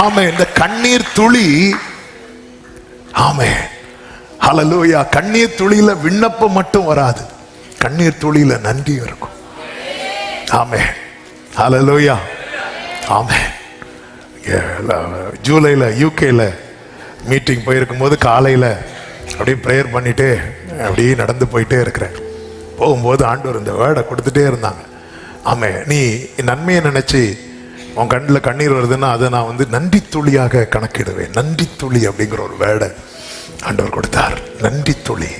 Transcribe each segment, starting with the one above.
ஆமே. இந்த கண்ணீர் துளி, ஆமே ஹல்லேலூயா, கண்ணீர் துளியில விண்ணப்பம் மட்டும் வராது, கண்ணீர் துளியில நன்றி இருக்கும். ஆமே ஹல்லேலூயா. ஆமே. ஜூலைல யூகேல மீட்டிங் போயிருக்கும் போது காலையில அப்படியே ப்ரேயர் பண்ணிட்டு அப்படியே நடந்து போயிட்டே இருக்கிறேன். போகும்போது ஆண்டவர் இந்த வேர்டை கொடுத்துட்டே இருந்தாங்க. ஆமே, நீ நன்மையை நினைச்சு உன் கண்ணில் கண்ணீர் வருதுன்னா அதை நான் வந்து நன்றி துளியாக கணக்கிடுவேன். நன்றி துளி அப்படிங்கிற ஒரு வேர்டை ஆண்டவர் கொடுத்தார். நன்றி துளி,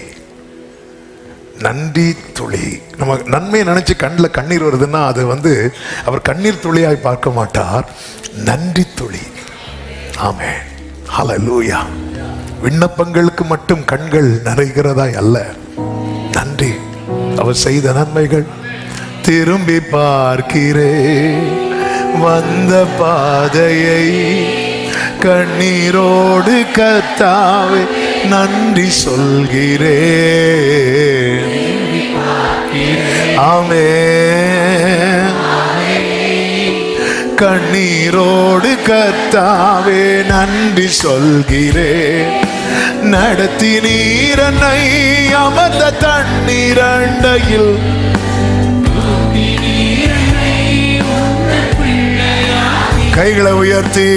நன்றி துளி. நம்ம நன்மையை நினைச்சு கண்ணில் கண்ணீர் வருதுன்னா அது வந்து அவர் கண்ணீர் துளியாய் பார்க்க மாட்டார், நன்றி துளி. ஆமே ஹல்லேலூயா. விண்ணப்பங்களுக்கு மட்டும் கண்கள் நிறைகிறதாய் அல்ல, நன்றி. அவர் செய்த நன்மைகள் திரும்பி பார்க்கிறேன், வந்த பாதையை கண்ணீரோடு கர்த்தாவே நன்றி சொல்கிறேன். ஆமென். கண்ணீரோடு கர்த்தாவே நன்றி சொல்கிறேன். நடத்தி நீரனை அமர்ந்த தண்ணீர் அண்டையில் கைகளை உயர்த்தி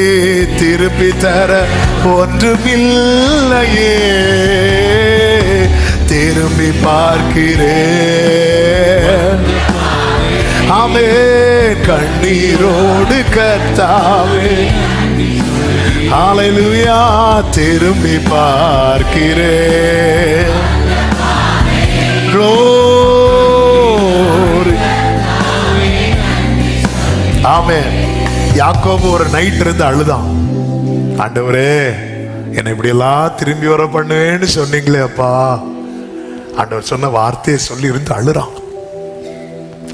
திருப்பி தர ஒன்றுமில்லையே, திரும்பி பார்க்கிறேன். ஆமே. கண்ணீரோடு கர்த்தாவே ஹல்லேலூயா திரும்பி பார்க்கிறேன். Glory. ஆமென். யாக்கோபு ஒரு நைட் இருந்து அழுதான். ஆண்டவரே என்னை இப்படி எல்லாம் திரும்பி வர பண்ணுவேன்னு சொன்னீங்களே அப்பா. ஆண்டவர் சொன்ன வார்த்தையை சொல்லி இருந்து அழுறான்.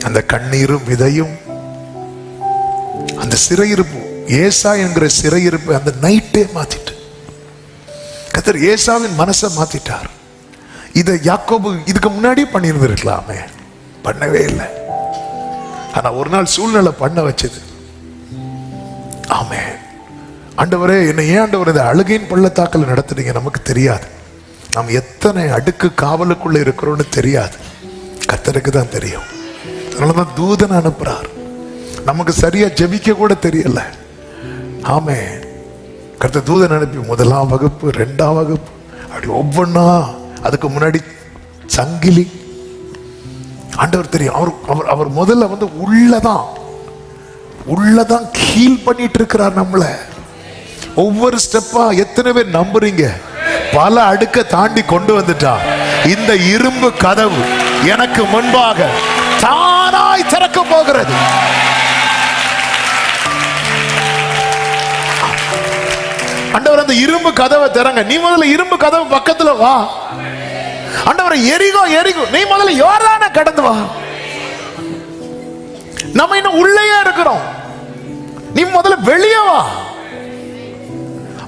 அந்த கண்ணீரும் விதையும் அந்த சிறையிருப்பு, ஏசா என்கிற சிறையிருப்பு அந்த நைட்டே மாத்திட்டு கர்த்தர் ஏசாவின் மனசை மாத்திட்டார். இதை யாக்கோபு இதுக்கு முன்னாடியே பண்ணியிருந்திருக்கலாமே, பண்ணவே இல்லை. ஆனா ஒரு நாள் சூழ்நிலை பண்ண வச்சது. ஆமே. ஆண்டவரே என்னை ஏன் ஆண்டவர் இந்த அழுகையின் பள்ளத்தாக்கில் நடத்துனீங்க, நமக்கு தெரியாது. நாம் எத்தனை அடுக்கு காவலுக்குள்ள இருக்கிறோம்னு தெரியாது, கர்த்தருக்கு தான் தெரியும். அதனாலதான் தூதன் அனுப்புறார். நமக்கு சரியா ஜெபிக்க கூட தெரியல. ஆமே. கர்த்தர் தூதன் அனுப்பி 1ஆம் வகுப்பு 2ஆம் வகுப்பு அப்படி ஒவ்வொன்னா, அதுக்கு முன்னாடி சங்கிலி. ஆண்டவர் தெரியும். அவர் முதல்ல வந்து உள்ளதான் ஹீல் பண்ணிட்டு இருக்கிறார் நம்மள. ஒவ்வொரு ஸ்டெப்பா எத்தனை பேர் நம்புறீங்க? பல அடுக்க தாண்டி கொண்டு வந்துட்டா இந்த இரும்பு கதவு எனக்கு முன்பாக தானாய் திறக்க போகிறது. ஆண்டவர் அந்த இரும்பு கதவை திறங்க. நீ முதல்ல இரும்பு கதவு பக்கத்துல வா. ஆண்டவர் எரிகோ நீ முதல்ல யோர்தானை கடந்து வா. நம்ம இன்னும் உள்ளேயே இருக்கிறோம், நீ முதல்ல வெளியே வா.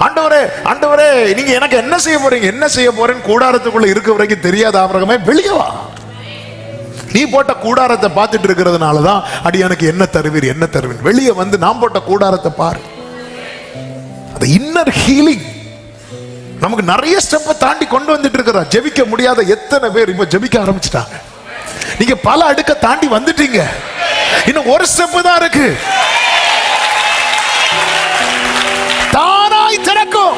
ஆண்டவரே நீங்க எனக்கு என்ன செய்ய போறேன்னு கூடாரத்துக்குள்ள இருக்க வரைக்கும் தெரியாத ஆபிரகாமே, வெளியே வா. நீ போட்ட கூடாரத்தை பார்த்துட்டு இருக்கிறதுனாலதான் அடி எனக்கு என்ன தருவீர். வெளியே வந்து நான் போட்ட கூடாரத்தை பாரு. அந்த இன்னர் ஹீலிங் நமக்கு நிறைய ஸ்டெப்பை தாண்டி கொண்டு வந்துட்டு இருக்கிறார். ஜெபிக்க முடியாத எத்தனை பேர் இப்ப ஜெபிக்க ஆரம்பிச்சிட்டாங்க. நீங்க பல அடுக்க தாண்டி வந்துட்டீங்க, இன்னும் ஒரு ஸ்டெப் தான் இருக்கு. தானாய் திறக்கும்.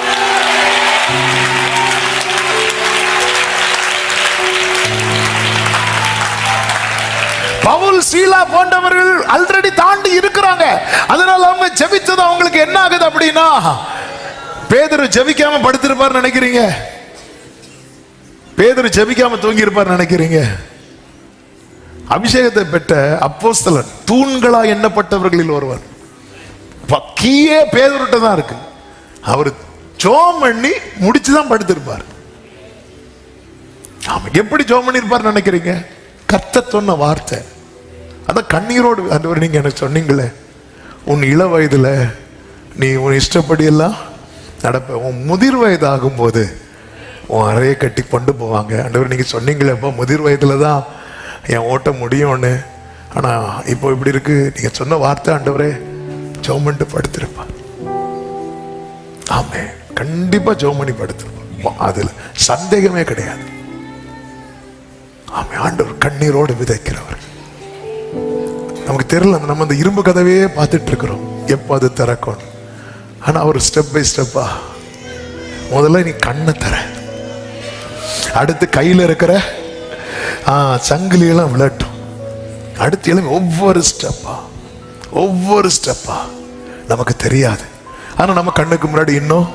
பவுல் சீலா போன்றவர்கள் ஆல்ரெடி தாண்டி இருக்கிறாங்க. அதனால அவங்க ஜெபித்தது அவங்களுக்கு என்ன ஆகுது அப்படின்னா, பேதுரு ஜெபிக்காம படுத்திருப்பார் நினைக்கிறீங்க? பேதுரு ஜெபிக்காம தூங்கி இருப்பார் நினைக்கிறீங்க? அபிஷேகத்தை பெற்ற அப்போஸ்தலன், தூண்களா எண்ணப்பட்டவர்களில் ஒருவர், பக்கியே பேதுருட்ட தான் இருக்கு. அவர் ஜெபம் பண்ணி முடிச்சுதான் படுத்திருப்பார். எப்படி ஜெபம் பண்ணி இருப்பார் நினைக்கிறீங்க? கர்த்தர் சொன்ன வார்த்தை. அதான் கண்ணீரோடு, ஆண்டவர் நீங்க எனக்கு சொன்னீங்களே, உன் இள வயதுல நீ உன் இஷ்டப்படி எல்லாம் நடப்ப, உன் முதிர் வயது ஆகும் போது உன் அறையை கட்டி கொண்டு போவாங்க. ஆண்டவர் நீங்க சொன்னீங்களேப்பா முதிர் வயதுல தான் என் ஓட்ட முடியும்னு. ஆனா இப்போ இப்படி இருக்கு. நீங்க சொன்ன வார்த்தை ஆண்டவரே, ஜெபம் பண்ணிட்டு படுத்திருப்பார். ஆமே, கண்டிப்பா ஜெபம் பண்ணி படுத்துருவோம், அதுல சந்தேகமே கிடையாது. ஆமே, ஆண்டவர் கண்ணீரோடு விதைக்கிறவர். நமக்கு தெரியல, நம்ம அந்த இரும்பு கதவையே பார்த்துட்டு இருக்கிறோம், எப்போ அது திறக்கும். ஆனா அவர் ஸ்டெப் பை ஸ்டெப்பா, முதல்ல நீ கண்ணை தர, அடுத்து கையில இருக்கிற சங்கிலியெல்லாம் விளட்டும், அடுத்து எல்லாம் ஒவ்வொரு ஸ்டெப்பா நமக்கு தெரியாது. ஆனா நம்ம கண்ணுக்கு முன்னாடி இன்னும்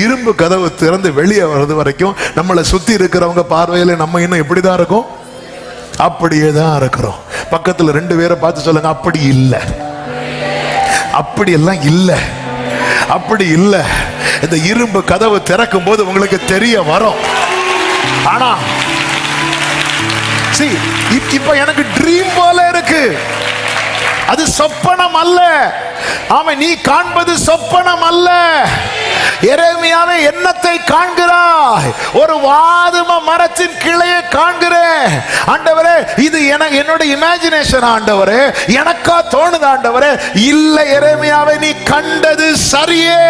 இரும்பு கதவு திறந்து வெளியே வர்றது வரைக்கும் நம்மளை சுத்தி இருக்கிறவங்க பார்வையில நம்ம இன்னும் எப்படிதான் இருக்கும், அப்படியே தான் இருக்கிறோம். பக்கத்துல 2 பேரை பார்த்து சொல்லுங்க, அப்படி இல்லை, அப்படியெல்லாம் இல்லை, அப்படி இல்லை. இந்த இரும்பு கதவு திறக்கும் போது உங்களுக்கு தெரிய வரும். ஆனா இப்ப எனக்கு ட்ரீம் போல இருக்கு, அது சொப்பனம் அல்ல. ஆமா, நீ காண்பது சொப்பனம் அல்ல. எரேமியாவே எண்ணத்தை காண்கிறாய், ஒரு வாதும மரத்தின் கிளையை காண்கிறேன். ஆண்டவரே, இது என்னோட இமேஜினேஷன் ஆண்டவரே, எனக்கா தோணுது ஆண்டவரே. இல்லை எரேமியாவே, நீ கண்டது சரியே.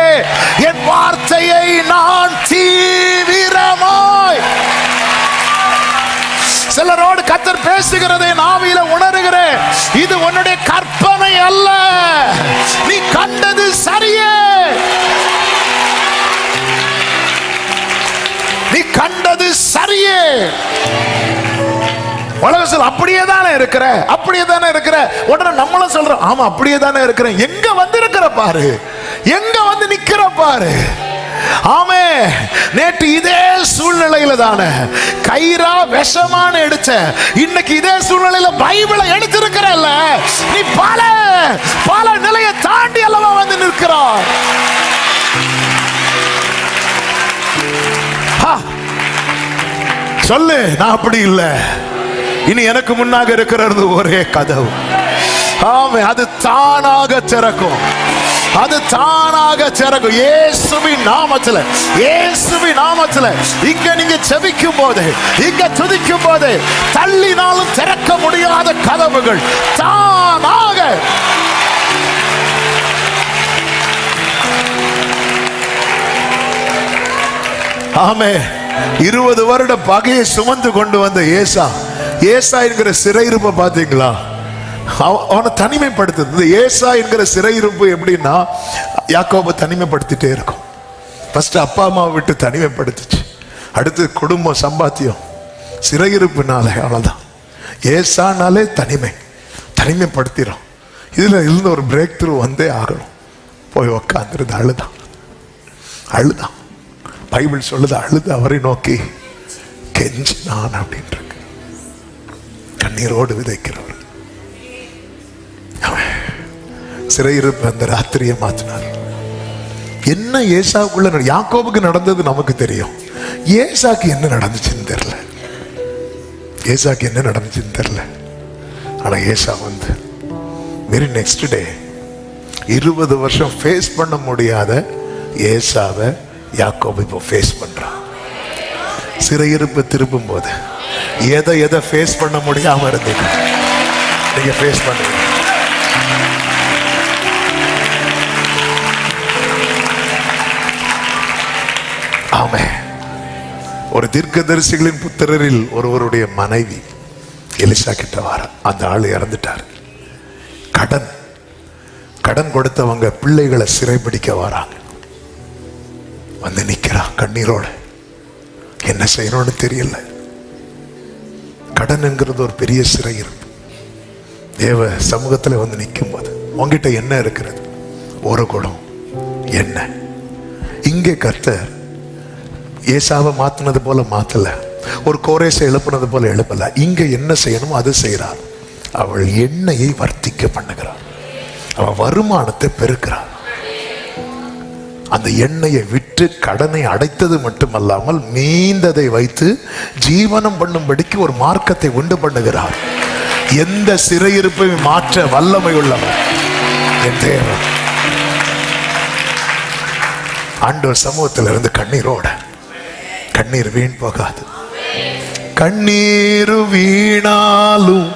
என் வார்த்தையை நான் தீவிரமாய் சிலரோடு கர்த்தர் பேசுகிறதை நாவில உணர்கிறேன். இது உன்னுடைய கற்பனை அல்ல, நீ கண்டது சரியே, நீ கண்டது சரியே. உலகத்தில் அப்படியே தானே இருக்கிற, அப்படியே தானே இருக்கிற. உடனே நம்மளும் சொல்றோம், ஆமா அப்படியே தானே இருக்கிறேன். எங்க வந்து இருக்கிற பாரு, எங்க வந்து நிக்கிற பாரு. ஆமே, நேற்று இதே சூழ்நிலையில தானே கைரா விஷமான எடுத்த, இன்னைக்கு இதே சூழ்நிலையில பைபிளை எடுத்திருக்கிறல்ல. நீ பல பல நிலையை தாண்டி அல்லவா வந்து நிற்கிறார். சொல்லு, நான் அப்படி இல்லை, இனி எனக்கு முன்னாக இருக்கிறது ஒரே கதவு. ஆமே, அது தானாக திறக்கும், அது தானாக திறக்கும். இயேசுவின் நாமத்தில், இயேசுவின் நாமத்தில் இங்க நீங்க ஜெபிக்கும் போது, இங்க துதிக்கும் போது, தள்ளினாலும் திறக்க முடியாத கதவுகள் தானாக ஆமே. 20 வருட பகையை சுமந்து கொண்டு வந்த ஏசா என்கிற சிறையிருப்பை பார்த்தீங்களா? அவனை தனிமைப்படுத்துது. ஏசா என்கிற சிறையிருப்பு எப்படின்னா, யாக்கோபை தனிமைப்படுத்திட்டே இருக்கும். ஃபர்ஸ்ட் அப்பா அம்மாவை விட்டு தனிமைப்படுத்துச்சு, அடுத்து குடும்பம் சம்பாத்தியம், சிறையிருப்புனாலே. அவ்வளோதான், ஏசானாலே தனிமைப்படுத்திடும். இதில் இருந்து ஒரு பிரேக் த்ரூ வந்தே ஆகணும். போய் உக்காந்துருது, அழுதான். பைபிள் சொல்லுது, அழுது அவரை நோக்கி கெஞ்சினான் அப்படின்ட்டு. கண்ணீரோடு விதைக்கிறவர் சிறையிருப்பு அந்த ராத்திரியை மாற்றினார். என்ன ஏசாவுக்குள்ள யாக்கோபுக்கு நடந்தது நமக்கு தெரியும், ஏசாக்கு என்ன நடந்துச்சுன்னு தெரியல. ஆனா ஏசா வந்து வெரி நெக்ஸ்ட் டே 20 வருஷம் ஃபேஸ் பண்ண முடியாத ஏசாவை யாக்கோபு இப்போ ஃபேஸ் பண்றான். சிறையிருப்பு திருப்பும் போது எதை ஃபேஸ் பண்ண முடியாம இருந்தீங்க, நீங்க ஃபேஸ் பண்ணுங்க. ஆமே. ஒரு தீர்க்கதரிசிகளின் புத்திரரில் ஒருவருடைய மனைவி எலிசா கிட்ட வர, அந்த ஆள் இறந்துட்டார். கடன் கொடுத்தவங்க பிள்ளைகளை சிறைபிடிக்க வராங்க. வந்து நிக்கிறா கண்ணீரோட, என்ன செய்யணும்னு தெரியல. கடன் என்கிறது ஒரு பெரிய சிறையிருப்பு. தேவ சமூகத்தில் வந்து நிற்கும் போது, உங்ககிட்ட என்ன இருக்கிறது? ஒரு குடம் என்ன. இங்கே கர்த்தர் ஏசாவை மாத்தினது போல மாத்தல, ஒரு கோரேசை எழுப்பினது போல எழுப்பல. இங்க என்ன செய்யணுமோ அது செய்கிறார். அவள் எண்ணெயை வர்த்திக்க பண்ணுகிறார், அவள் வருமானத்தை பெருக்கிறார். அந்த எண்ணெயை விற்று கடனை அடைத்தது மட்டுமல்லாமல் மீந்ததை வைத்து ஜீவனம் பண்ணும்படிக்கு ஒரு மார்க்கத்தை உண்டு பண்ணுகிறார். எந்த சிறையிருப்பையும் மாற்ற வல்லமை உள்ளவர் என் தேவன். ஆண்டவர் சமூகத்தில் இருந்து கண்ணீர் வீண் போகாது. கண்ணீர் வீணாலும்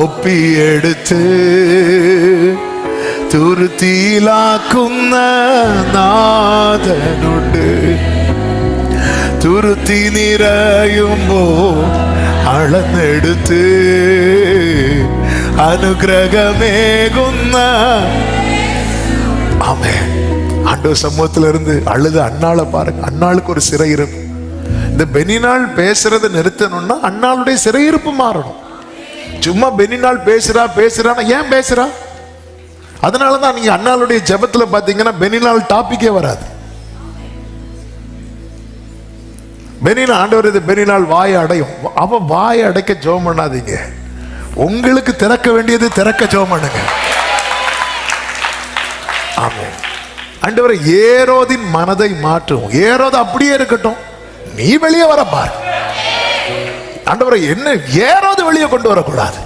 ஒப்பி எடுத்து തുരുത്തിയിലാക്കുന്ന നാഥനുണ്ട്. തുരുത്തി നിറയുമ്പോ അളന്നെടുത്ത് അനുഗ്രഹമേകുന്ന ஆமென். ஆண்டவர் சமூகத்துல இருந்து அழுது அண்ணாளை பாருங்க. அண்ணாளுக்கு ஒரு சிறையிருப்பு. இந்த பெனினாள் பேசுறதை நிறுத்தணும்னா அண்ணாளுடைய சிறையிருப்பு மாறணும். சும்மா பெனினாள் பேசுறான்னா ஏன் பேசுறா? அதனாலதான் நீங்க அண்ணாளுடைய ஜெபத்துல பாத்தீங்கன்னா பெனினாள் டாபிக்கே வராது. பெனினா ஆண்டவர் இது பெனினாள் வாயை அடையும். அவ வாயை அடைக்க ஜெபம் பண்ணாதீங்க. உங்களுக்கு திறக்க வேண்டியது திறக்க ஜெபம் பண்ணுங்க. ஆமென். ஆண்டவரே ஏரோதின் மனதை மாற்றும். ஏரோது அப்படியே இருக்கட்டும், நீ வெளியே வர பார். ஆண்டவரே என்ன ஏரோது வெளியே கொண்டு வரக்கூடாது.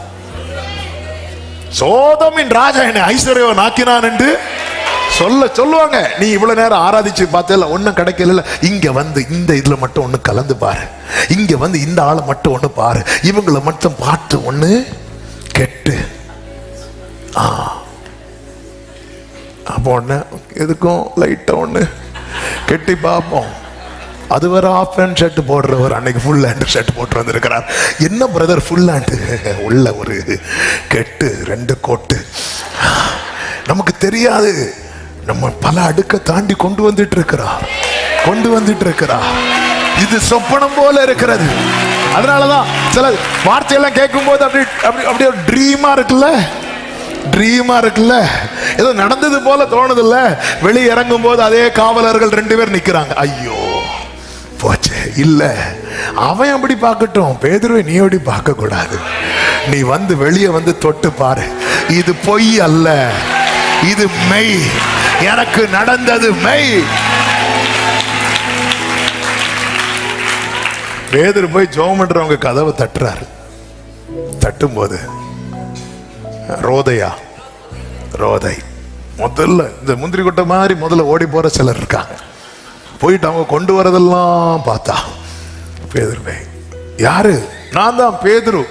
சோதமின் ராஜா என்னை ஐஸ்வர்யவன் ஆக்கினான் என்று சொல்லுவாங்க. நீ இவ்வளவு நேரம் ஆராதிச்சு பார்த்தல ஒன்னும் கிடைக்கல. இங்க வந்து இந்த இதுல மட்டும் ஒண்ணு கலந்து பாரு. இங்க வந்து இந்த ஆளை மட்டும் ஒண்ணு பாரு. இவங்களை மட்டும் பார்த்து ஒண்ணு கெட்டு அப்போ ஒண்ணு எதுக்கும் லைட்டா ஒண்ணு கெட்டி பார்ப்போம். அது வர ஆஃப் ஹேண்ட் ஷர்ட் போடுறவர் அன்னைக்கு ஃபுல் ஹேண்ட் ஷர்ட் போட்டு வந்திருக்கிறார். என்ன பிரதர் ஃபுல் ஹேண்ட்? உள்ள ஒரு கெட்டு 2 கோட்டு. நமக்கு தெரியாது. நம்ம பல அடுக்க தாண்டி கொண்டு வந்துட்டு இருக்கிறார். இது சொப்பனம் போல இருக்கிறது. அதனாலதான் சில வார்த்தையெல்லாம் கேட்கும் போது அப்படியே ட்ரீமா இருக்குல்ல, ஏதோ நடந்தது போல தோணுது இல்ல. வெளியே இறங்கும் போது அதே காவலர்கள் 2 பேர் நிக்கிறாங்க. ஐயோ போச்சு. இல்ல, அவன் அப்படி பார்க்கட்டும், பேதுருவை நீ அப்படி பார்க்க கூடாது. நீ வந்து வெளியே வந்து தொட்டு பாரு. இது பொய் அல்ல, இது மெய். எனக்கு நடந்தது மெய். பேதுரு போய் ஜெபம் பண்றவங்க கதவை தட்டுறாரு. தட்டும் போது ரோதை முதல்ல இந்த முந்திரி கொட்டை மாதிரி முதல்ல ஓடி போற சிலர் இருக்காங்க. போயிட்டு அவங்க கொண்டு வரதெல்லாம் பார்த்தா பேதுரு. யாரு? நான் தான் பேதுரு.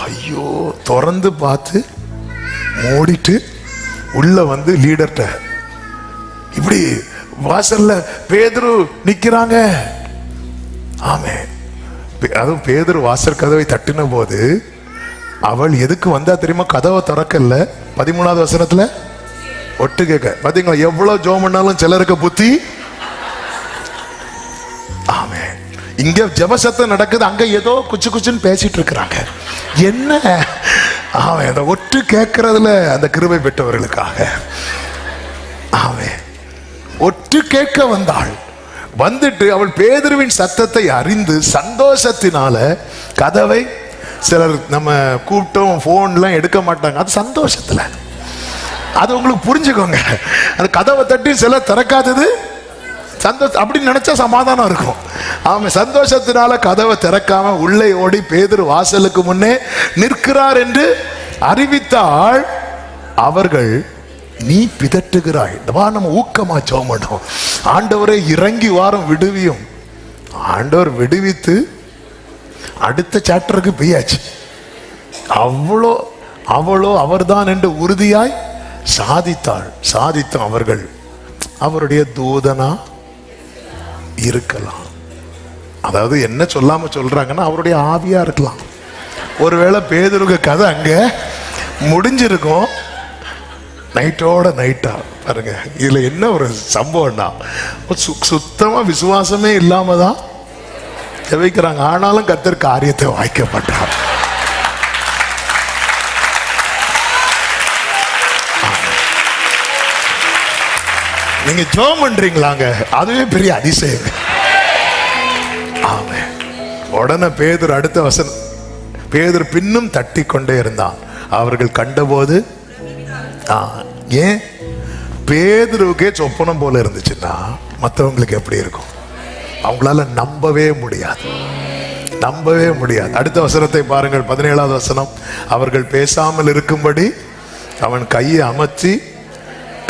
ஐயோ, திறந்து பார்த்து மூடிட்டு உள்ள வந்து லீடர்ட்ட இப்படி வாசல்ல பேதுரு நிக்கிறாங்க. ஆமே, அதுவும் பேதுரு வாசல் கதவை தட்டின போது அவள் எதுக்கு வந்தா தெரியுமா? கதவை திறக்கல. 13வது வசனத்துல ஒட்டு கேட்க. பாத்தீங்களா எவ்வளவு ஜெபம் பண்ணாலும் சிலருக்கு புத்தி. ஆமே, இங்க ஜெப சத்தம் நடக்குது, அங்க ஏதோ குச்சுன்னு பேசிட்டு இருக்கிறாங்க. என்ன? ஆமே, அந்த ஒட்டு கேட்கறதுல அந்த கிருபை பெற்றவர்களுக்காக. ஆமே, ஒட்டு கேட்க வந்தாள். வந்துட்டு அவள் பேதுருவின் சத்தத்தை அறிந்து சந்தோஷத்தினால கதவை, சிலர் நம்ம கூப்பிட்டோம் போன்லாம் எடுக்க மாட்டாங்க, அது சந்தோஷத்துல. அது உங்களுக்கு புரிஞ்சுக்கோங்க. அந்த கதவை தட்டி சிலர் திறக்காதது சந்தோஷம். அப்படி நினைச்சா சமாதானம் இருக்கும். ஆமா, சந்தோஷத்தினால கதவை திறக்காம உள்ளே ஓடி பேதுரு வாசலுக்கு முன்னே நிற்கிறார் என்று அறிவித்தாள். அவர்கள், நீ பிதட்டுகிறாய். நம்ம ஊக்கமா ஜெபம் பண்ணோம். ஆண்டவரை இறங்கி வாரம் விடுவியும். ஆண்டவர் விடுவித்து அடுத்த சாப்டருக்கு போயாச்சு. அவளோ அவர்தான் என்று உறுதியாய் சாதித்தோம். அவர்கள் அவருடைய தூதனா இருக்கலாம். அதாவது என்ன சொல்லாம சொல்றாங்கன்னா அவருடைய ஆவியா இருக்கலாம். ஒருவேளை பேதுருக்கு கதை அங்க முடிஞ்சிருக்கும். நைட்டோட நைட்டா பாருங்க. இதுல என்ன ஒரு சம்பவம்னா, சுத்தமா விசுவாசமே இல்லாம தான் ஜெபிக்கிறாங்க. ஆனாலும் கர்த்தர் காரியத்தை வாய்க்கப்பட்டார். நீங்க ஜெபம் பண்றீங்களாங்க, அதுவே பெரிய அதிசயம். ஆமென். உடனே பேதுரு அடுத்த வசனம், பேதுரு பின்னும் தட்டி கொண்டே இருந்தான். அவர்கள் கண்டபோது, ஏன் பேதுருவுக்கே சொப்பனம் போல இருந்துச்சுன்னா மற்றவங்களுக்கு எப்படி இருக்கும்? அவங்களால நம்பவே முடியாது. அடுத்த வசனத்தை பாருங்கள், 17வது வசனம். அவர்கள் பேசாமல் இருக்கும்படி அவன் கையை அமர்த்தி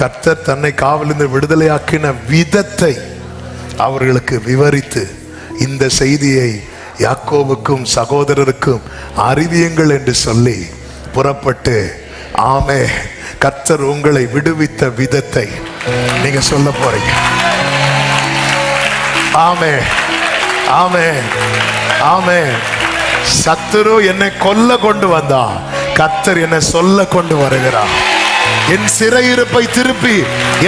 கர்த்தர் தன்னை காவலிருந்து விடுதலையாக்கின விதத்தை அவர்களுக்கு விவரித்து, இந்த செய்தியை யாக்கோபுக்கும் சகோதரருக்கும் அறிவியுங்கள் என்று சொல்லி புறப்பட்டு, ஆமே, கர்த்தர் உங்களை விடுவித்த விதத்தை நீங்க சொல்ல போறீங்க. ஆமென், ஆமென், ஆமென். சத்துரு என்னை கொல்ல கொண்டு வந்தான், கர்த்தர் என்னை சொல்ல கொண்டு வருகிறார். என் சிறையிருப்பை திருப்பி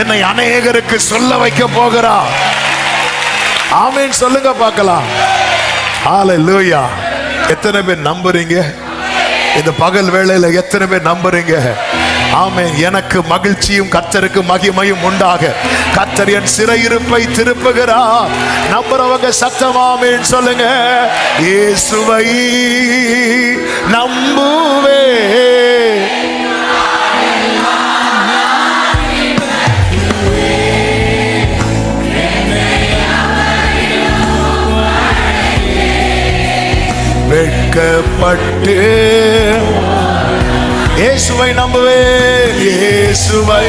என்னை அநேகருக்கு சொல்ல வைக்க போகிறார். ஆமென் சொல்லுங்க பார்க்கலாம். ஹல்லேலூயா. எத்தனை பேர் நம்புறீங்க? இந்த பகல் வேளையில எத்தனை பேர் நம்புறீங்க? ஆமென். எனக்கு மகிழ்ச்சியும் கர்த்தருக்கு மகிமையும் உண்டாக கர்த்தர் என் சிறையிருப்பை திருப்புகிறார். நம்புறவங்க சத்தமா ஆமென் சொல்லுங்க. இயேசுவை நம்புவே, வெட்கப்பட்டு இயேசுவை நம்புவே, இயேசுவை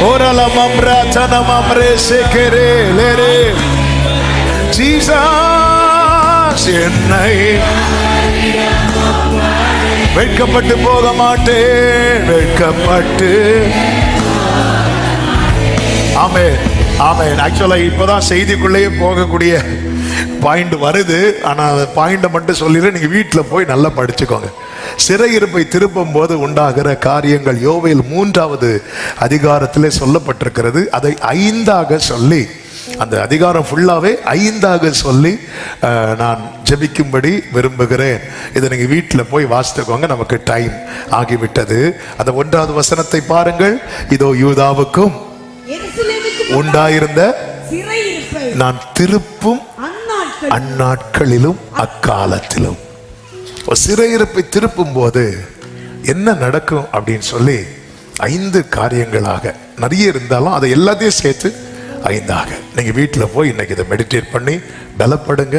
ஓரலமம் ரத்தனமம் ரேசேகரே லேரே ஜீசஸ் என்னை வெட்கப்பட்டு போக மாட்டேன், வெட்கப்பட்டு. ஆமென், ஆமென். ஆக்சுவலா இப்பதான் செய்திக்குள்ளேயே போகக்கூடிய பாயிண்ட் வருது. ஆனால் அந்த பாயிண்டை மட்டும் சொல்லிடுறேன், நீங்கள் வீட்டில் போய் நல்லா படிச்சுக்கோங்க. சிறையிருப்பை திருப்பும் போது உண்டாகிற காரியங்கள் யோவேல் 3வது அதிகாரத்திலே சொல்லப்பட்டிருக்கிறது. அதை 5ஆக சொல்லி, அந்த அதிகாரம் ஃபுல்லாகவே 5ஆக சொல்லி நான் ஜெபிக்கும்படி விரும்புகிறேன். இதை நீங்கள் வீட்டில் போய் வாசித்துக்கோங்க, நமக்கு டைம் ஆகிவிட்டது. அந்த 1வது வசனத்தை பாருங்கள். இதோ யூதாவுக்கும் உண்டாயிருந்த நான் திருப்பும் அந்நாட்களிலும் அக்காலத்திலும். சிறையிருப்பை திருப்பும் போது என்ன நடக்கும் அப்படின்னு சொல்லி 5 காரியங்களாக நிறைய இருந்தாலும் அதை எல்லாத்தையும் சேர்த்து 5ஆக நீங்க வீட்டில் போய் இன்னைக்கு இதை மெடிடேட் பண்ணி பலப்படுங்க.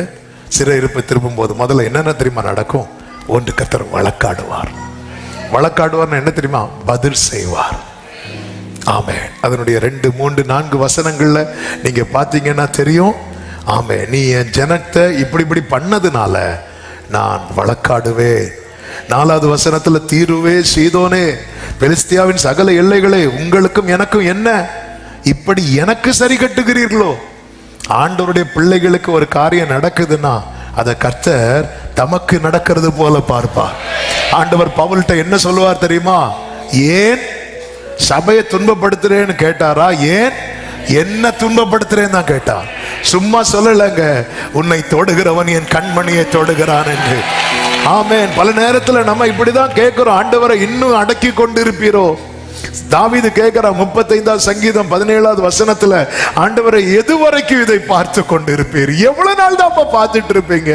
சிறையிருப்பை திருப்பும் போது முதல்ல என்னென்ன தெரியுமா நடக்கும்? ஒன்று, கர்த்தர் வழக்காடுவார். வழக்காடுவார்னு என்ன தெரியுமா? பதில் செய்வார். ஆமென். அதனுடைய 2, 3, 4 வசனங்கள்ல நீங்க பாத்தீங்கன்னா தெரியும். ஆமென். நீ என் ஜனத்தை இப்படி பண்ணதுனால நான் வழக்காடுவேன். 4வது வசனத்துல தீருவே சீதோனே பெலிஸ்தியாவின் சகல எல்லைகளே, உங்களுக்கும் எனக்கும் என்ன இப்படி எனக்கு சரி கட்டுகிறீர்களோ? ஆண்டவருடைய பிள்ளைகளுக்கு ஒரு காரியம் நடக்குதுன்னா அதை கர்த்தர் தமக்கு நடக்கிறது போல பார்ப்பார். ஆண்டவர் பவுல்கிட்ட என்ன சொல்லுவார் தெரியுமா? ஏன் சபையை துன்பப்படுத்துறேன்னு கேட்டாரா? ஏன் என்ன துன்பப்படுத்துறேன்னு தான் கேட்டார். சும்மா சொல்லலங்க, உன்னை தொடுகிறவன் என் கண்மணியை தொடுகிறான் என்று. ஆமென். பல நேரத்துல நம்ம இப்படிதான் கேட்கிறோம், ஆண்டவரை இன்னும் அடக்கி கொண்டு இருப்பீரோ? தாவீது கேட்கிறான் 35வது சங்கீதம் 17வது வசனத்துல, ஆண்டவரை எதுவரைக்கும் இதை பார்த்து கொண்டு இருப்பீர்? எவ்வளவு நாள் தான் பார்த்துட்டு இருப்பீங்க?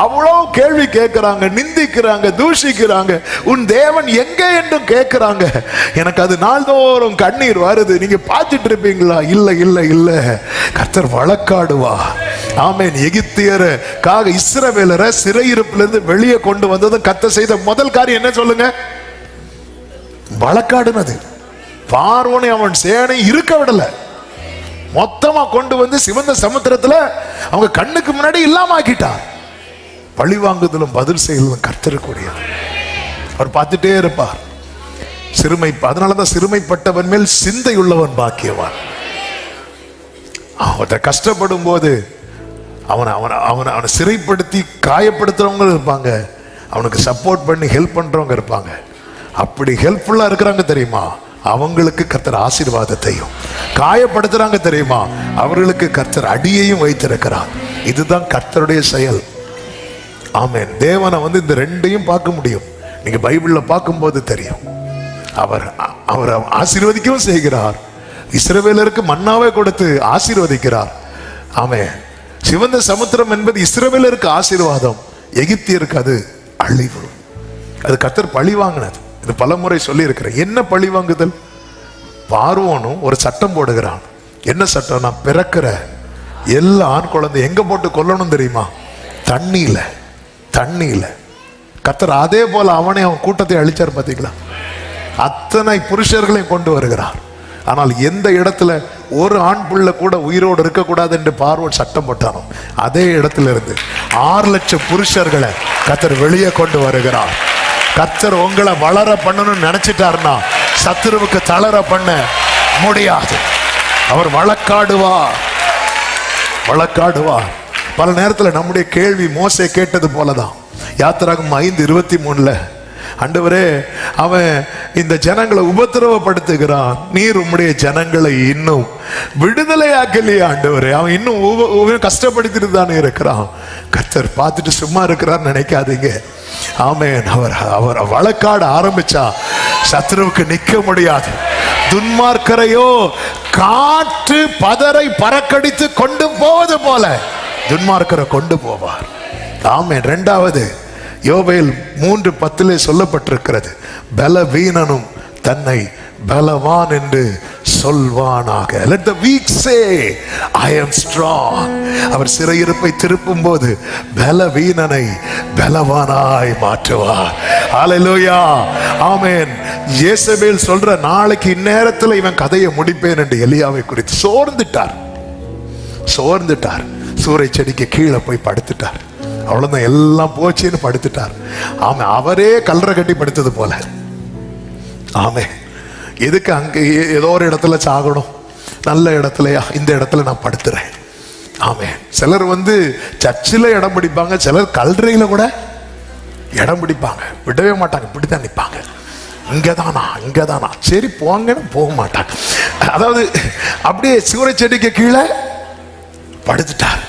அவ்வளவு கேள்வி கேட்கிறாங்க, நிந்திக்கிறாங்க, தூஷிக்கிறாங்க. உன் தேவன் எங்க என்றும் கேட்கிறாங்க. எனக்கு அது நாள்தோறும் கண்ணீர் வருது. நீங்க பார்த்துட்டு இருப்பீங்களா? இல்ல இல்ல இல்ல, கர்த்தர் வழக்காடுவா. ஆமென். எகிப்தியருக்காக இஸ்ரவேலரை சிறையிருப்பிலிருந்து வெளியே கொண்டு வந்ததும் கர்த்தர் செய்த முதல் காரியம் என்ன சொல்லுங்க? வழக்காடுனது. பார்வோனை அவன் சேனை இருக்க விடல, மொத்தமா கொண்டு வந்து சிவந்த சமுத்திரத்துல அவங்க கண்ணுக்கு முன்னாடி இல்லாம ஆக்கிட்டார். பழி வாங்குதலும் பதில் செய்யலும் கர்த்தருக்குரியது. அவர் பார்த்துட்டே இருப்பார். அதனாலதான் சிறுமைப்பட்டவன் மேல் சிந்தை உள்ளவன் பாக்கியவான். அவன் கஷ்டப்படும் போது அவனை சிறைப்படுத்தி காயப்படுத்துறவங்க இருப்பாங்க, அவனுக்கு சப்போர்ட் பண்ணி ஹெல்ப் பண்றவங்க இருப்பாங்க. அப்படி ஹெல்ப்ஃபுல்லா இருக்கிறாங்க தெரியுமா, அவங்களுக்கு கர்த்தர் ஆசீர்வாதத்தையும், காயப்படுத்துறாங்க தெரியுமா, அவர்களுக்கு கர்த்தர் அடியையும் வைத்திருக்கிறார். இதுதான் கர்த்தருடைய செயல். ஆமென். தேவனை இந்த 2ஐயும் பார்க்க முடியும். நீங்க பைபிள்ல பார்க்கும்போது தெரியும். அவர் ஆசீர்வதிக்கவும் செய்கிறார், இஸ்ரவேலருக்கு மன்னாவை கொடுத்து ஆசீர்வதிக்கிறார். ஆமென். சிவந்த சமுத்திரம் என்பது இஸ்ரவேலருக்கு ஆசீர்வாதம், எகிப்தியருக்கு அது அழிவு. அது கர்த்தர் பழி வாங்கினது. இது பலமுறை சொல்லி இருக்கிறேன். என்ன பழி வாங்குதல்? பார்வோனும் ஒரு சட்டம் போடுகிறான். என்ன சட்டம்? நான் பிறக்கிற எல்லா ஆண் குழந்தை எங்க போட்டு கொல்லணும் தெரியுமா? தண்ணியில. கர்த்தர் அதே போல அவனை அவன் கூட்டத்தை அழிச்சார். பார்த்தீங்களா? அத்தனை புருஷர்களையும் கொண்டு வருகிறார். ஆனால் எந்த இடத்துல ஒரு ஆண் பிள்ளை கூட உயிரோடு இருக்கக்கூடாது என்று பார்வோன் சட்டம் போட்டானோ, அதே இடத்துல இருந்து 6 லட்சம் புருஷர்களை கர்த்தர் வெளியே கொண்டு வருகிறார். கர்த்தர் உங்களை வளர பண்ணணும்னு நினைச்சிட்டாருன்னா சத்துருவுக்கு தளர பண்ண முடியாது. அவர் வழக்காடுவார். பல நேரத்தில் நம்முடைய கேள்வி மோசே கேட்டது போலதான். யாத்திராகமம் 5:23 ஆண்டவரே, அவன் இந்த ஜனங்களை உபத்திரவப்படுத்துகிறான், நீர் உம்முடைய ஜனங்களை இன்னும் விடுதலையாக்கலையே ஆண்டவரே, அவன் இன்னும் கஷ்டப்படுத்திட்டு தானே இருக்கிறான். கர்த்தர் பார்த்துட்டு சும்மா இருக்கிறார் நினைக்காதீங்க. ஆமென். அவர் வழக்காட ஆரம்பிச்சா சத்ருவுக்கு நிக்க முடியாது. துன்மார்க்கரையோ காற்று பதரை பறக்கடித்து கொண்டு போவது போல துன்மார்க்கரை கொண்டு போவார். ஆமென். இரண்டாவது யோவேல் 3:10 சொல்லப்பட்டிருக்கிறது, பலவீனனும் தன்னை பலவான் என்று சொல்வானாக. Let the weak say I am strong. அவர் சிறையிருப்பை திருப்பும் போது பலவீனனை பலவானாய் மாற்றுவார். ஹல்லேலூயா, ஆமென். யேசபேல் சொல்ற நாளைக்கு இந்நேரத்தில் இவன் கதையை முடிப்பேன் என்று எலியாவை குறித்து சோர்ந்துட்டார். சூறை செடிக்கு கீழே போய் படுத்துட்டார். அவ்வளவுதான், எல்லாம் போச்சுன்னு படுத்துட்டார். ஆமா, அவரே கல்லறை கட்டி படுத்தது போல. ஆமே, எதுக்கு அங்க ஏதோ ஒரு இடத்துல சாகணும், நல்ல இடத்துலயா, இந்த இடத்துல நான் படுத்துறேன். ஆமே. சிலர் சர்ச்சில் இடம் பிடிப்பாங்க, சிலர் கல்லறையில கூட இடம் பிடிப்பாங்க, விடவே மாட்டாங்க, இப்படித்தான் நிற்பாங்க. இங்கதானா சரி போங்கன்னு போக மாட்டாங்க. அதாவது அப்படியே சூறை செடிக்கு கீழே படுத்துட்டார்.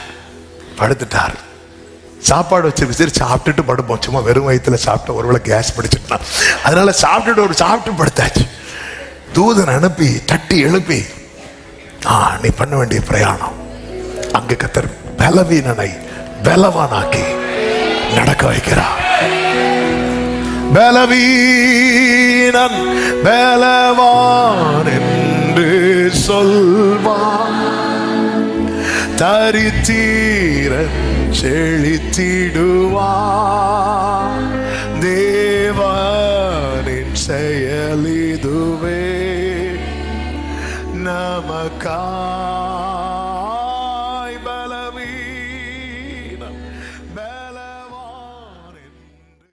சாப்பாடு வச்சிருக்கு, சரி சாப்பிட்டுட்டு படுப்போம், சும்மா வெறும் வயிற்றுல சாப்பிட்டு ஒருவேளை கேஸ் பிடிச்சிட்டான், அதனால சாப்பிட்டு படுத்தாச்சு. தூதன் அனுப்பி தட்டி எழுப்பி, நீ பண்ண வேண்டிய பிரயாணம் அங்க கர்த்தர் பலவீனனை பலவானாக்கி நடக்க வைக்கிறார். பலவீனன் பலவான் என்று சொல்வான், தரித்தீரன் செழித்திடுவான். தேவனின் செயலிதுவே நமக்கா